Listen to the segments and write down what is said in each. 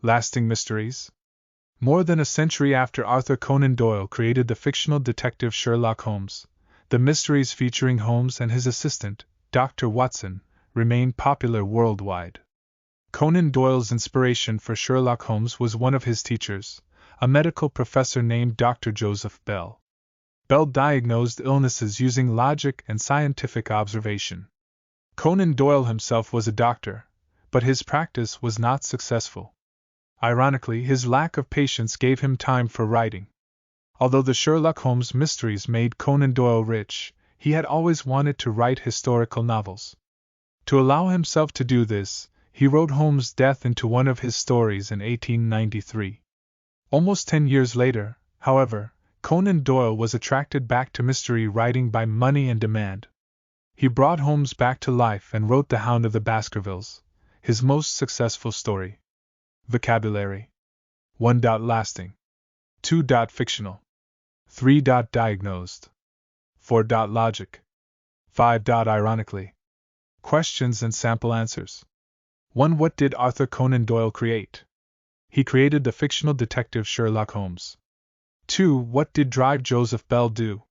Lasting mysteries? More than a century after Arthur Conan Doyle created the fictional detective Sherlock Holmes, the mysteries featuring Holmes and his assistant, Dr. Watson, remain popular worldwide. Conan Doyle's inspiration for Sherlock Holmes was one of his teachers, a medical professor named Dr. Joseph Bell. Bell diagnosed illnesses using logic and scientific observation. Conan Doyle himself was a doctor, but his practice was not successful. Ironically, his lack of patience gave him time for writing. Although the Sherlock Holmes mysteries made Conan Doyle rich, he had always wanted to write historical novels. To allow himself to do this, he wrote Holmes' death into one of his stories in 1893. Almost 10 years later, however, Conan Doyle was attracted back to mystery writing by money and demand. He brought Holmes back to life and wrote The Hound of the Baskervilles, his most successful story. Vocabulary: 1. Lasting, 2. Fictional, 3. Diagnosed, 4. Logic, 5. Ironically. Questions and sample answers. 1. What did Arthur Conan Doyle create? He created the fictional detective Sherlock Holmes. 2. What did Joseph Bell do?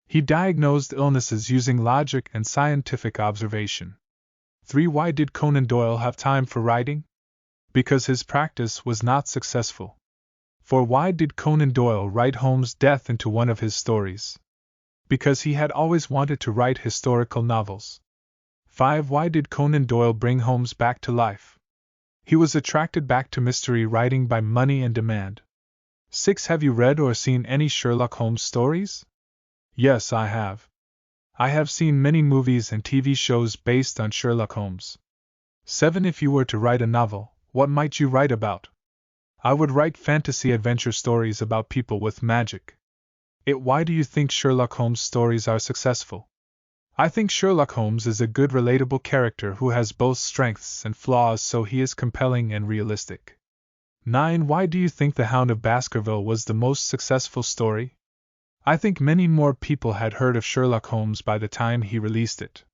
He diagnosed illnesses using logic and scientific observation. 3. Why did Conan Doyle have time for writing? Because his practice was not successful. 4. Why did Conan Doyle write Holmes' death into one of his stories? Because he had always wanted to write historical novels. 5. Why did Conan Doyle bring Holmes back to life? He was attracted back to mystery writing by money and demand. 6. Have you read or seen any Sherlock Holmes stories? Yes, I have. I have seen many movies and TV shows based on Sherlock Holmes. 7. If you were to write a novel, what might you write about? I would write fantasy adventure stories about people with magic. 8. Why do you think Sherlock Holmes stories are successful? I think Sherlock Holmes is a good relatable character who has both strengths and flaws, so he is compelling and realistic. 9. Why do you think The Hound of Baskerville was the most successful story? I think many more people had heard of Sherlock Holmes by the time he released it.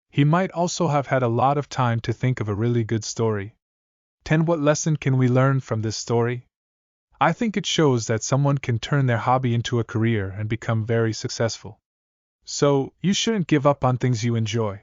He might also have had a lot of time to think of a really good story. 10. What lesson can we learn from this story? I think it shows that someone can turn their hobby into a career and become very successful. So, you shouldn't give up on things you enjoy.